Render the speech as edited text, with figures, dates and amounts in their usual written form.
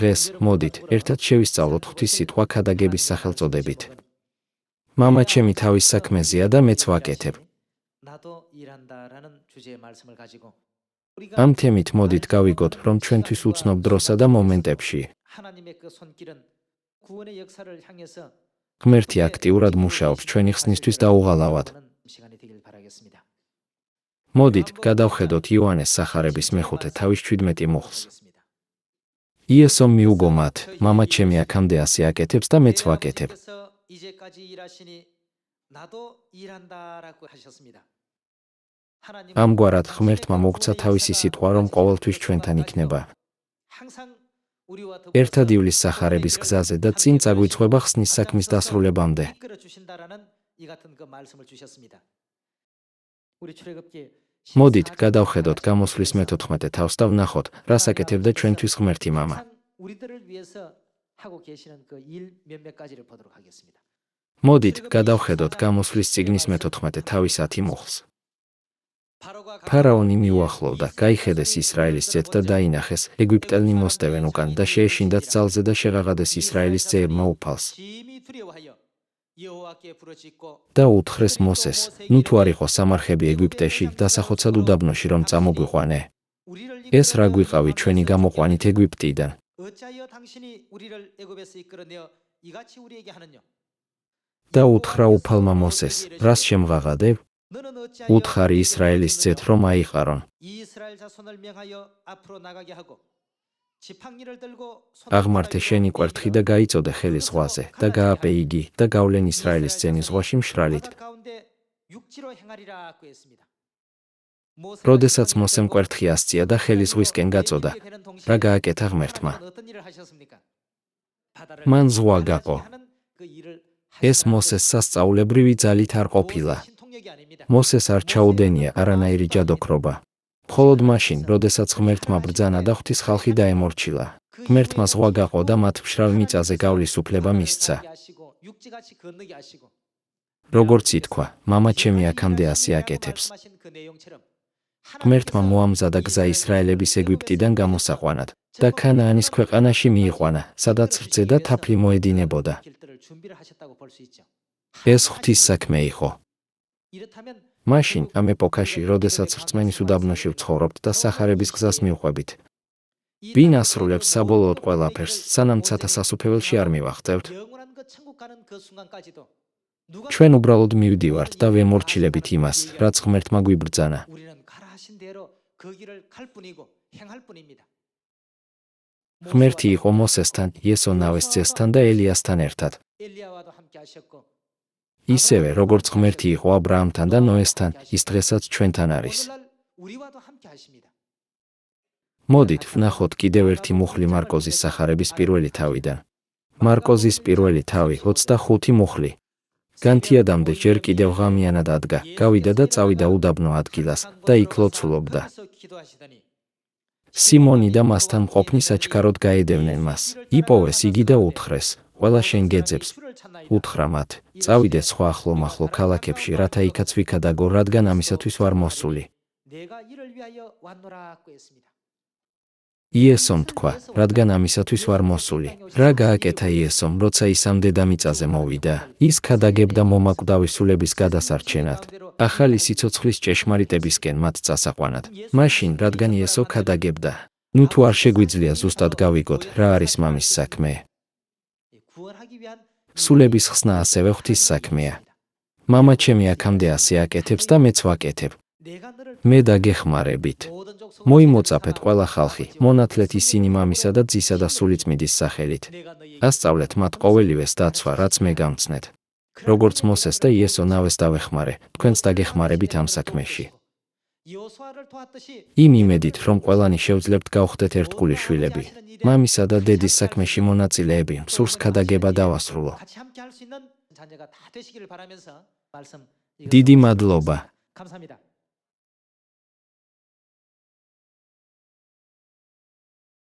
დღეს, მოდით, ერთად შევისწავლოთ ღვთის სიტყვა ქადაგების სახელწოდებით. მამა ჩემი თავის საქმეზეა და მეც ვაკეთებ. ამ თემით მოდით გავიგოთ, რომ ჩვენთვის უცნობ დროსა და მომენტებში ღმერთი აქტიურად მუშაობს ჩვენი ხსნისთვის დაუღალავად. მოდით, გადავხედოთ იოანეს სახარების მეხუთე თავის 17 მუხლს. იესომ მიუგო მათ, მამა ჩემი აქამდე ასე აკეთებს და მეც ვაკეთებ. ამგვარად ღმერთმა მოგცა თავისი სიტყვა, რომ ყოველთვის ჩვენთან იქნება. ერთად ივლის სახარების გზაზე და წინ წაგვიწყება ხსნის საქმის დასრულებამდე. მოდით, გადავხედოთ გამოსვლის მე-14 თავს და ვნახოთ, რას აკეთებდა ჩვენთვის ღმერთი მამა. მოდით, გადავხედოთ გამოსვლის წიგნის მე-14 თავის 10 მუხლს. ფარაონი მიუახლოვდა, გაიხედეს ისრაელის ძეთ და დაინახეს, ეგვიპტელნი მოსდევენ უკან და შეეშინდათ ძალზე და შეღაღადეს ისრაელის ძეებმა უფალს. და უთხრეს მოსეს, ნუ თუ არ იყო სამარხები ეგვიპტეში, დასახოცად უდაბნოში რომ წამოგვიყვანე. ეს რა გვიყავი ჩვენი გამოყვანით ეგვიპტიდან. და უთხრა უფალმა მოსეს, რას შემღაღადებ? უთხარი ისრაელის ძეთ რომ აიყარონ. აღმართე შენი კვერთხი და გაიწოდე ხელი ზღვაზე და გააპე იგი და გავლენ ისრაელის ძენი ზღვაში მშრალით. როდესაც მოსემ კვერთხი ასწია და ხელი ზღვისკენ გაწოდა, რა გააკეთა ღმერთმა? მან ზღვა გაყო. ეს მოსეს სასწაულებრივი ძალით არ ყოფილა. მოსეს არ ჩაუდენია არანაირი ჯადოქრობა. მხოლოდ მაშინ, როდესაც ღმერთმა ბრძანა და ღვთის ხალხი დაემორჩილა, ღმერთმა ზღვა გაყო და მათ მშრალ მიწაზე გავლის უფლება მისცა. როგორც ითქვა, მამა ჩემი აქამდე ასე აკეთებს. ღმერთმა მოამზადა გზა ისრაელების ეგვიპტიდან გამოსაყვანად და ქანაანის ქვეყანაში მიიყვანა, სადაც რძე და თაფლი მოედინებოდა. ეს ღვთის საქმე იყო. მაშინ, ამ ეპოქაში, როდესაც რწმენის უდაბნოში ვცხოვრობთ და სახარების გზას მივყვებით, ვინ ასრულებს საბოლოოდ ყველაფერს, სანამ ცათა სასუფეველში არ მივაღწევთ? ჩვენ უბრალოდ მივდივართ და ვემორჩილებით იმას, რაც ღმერთმა გვიბრძანა. ღმერთი იყო მოსესთან, იესონავეს ძესთან და ელიასთან ერთად. ისევე, როგორც ღმერთი იყო აბრაამთან და ნოესთან, ის დღესაც ჩვენთან არის. მოდით, ვნახოთ კიდევ ერთი მუხლი მარკოზის სახარების პირველი თავიდან. მარკოზის პირველი თავი, 25 მუხლი. განთიადამდე ჯერ კიდევ ღამიანად ადგა, გავიდა და წავიდა უდაბნო ადგილას და იქ ლოცულობდა. სიმონი და მასთან მყოფნი საჩქაროდ გაედევნენ მას. იპოვეს იგი და უთხრეს, ყველა შენ გეძებს. უთხრა მათ, წავიდეთ სხვა ახლომახლო ქალაქებში, რათა იქაც ვიქადაგო, რადგან ამისათვის ვარ მოსული. იესომ თქვა, რადგან ამისათვის ვარ მოსული. რა გააკეთა იესომ, როცა ის ამ დედამიწაზე მოვიდა? ის ქადაგებდა მომაკვდავისულების გადასარჩენად, ახალი სიცოცხლის ჭეშმარიტებისკენ მათ წასაყვანად. მაშინ, რადგან იესო ქადაგებდა, ნუ თუ არ შეგვიძლია ზუსტად გავიგოთ, რა არის მამის საქმე. სულების ხსნა ასევე ღვთის საქმეა. მამა ჩემი აქამდე ასე აკეთებს და მეც ვაკეთებ. მე დაგეხმარებით. მოიმოწაფეთ ყველა ხალხი, მონათლეთ ისინი მამისა და ძისა და სულიწმიდის სახელით. ასწავლეთ მათ ყოველივეს დაცვა, რაც მე გამცნეთ. როგორც მოსეს და იესონავეს დავეხმარე, თქვენც დაგეხმარებით ამ საქმეში. იმ იმედით, რომ ყველანი შევძლებთ გავხდეთ ერთგული შვილები, მამისა და დედის საქმეში მონაწილეები, მსურს ქადაგება დავასრულო. დიდი მადლობა.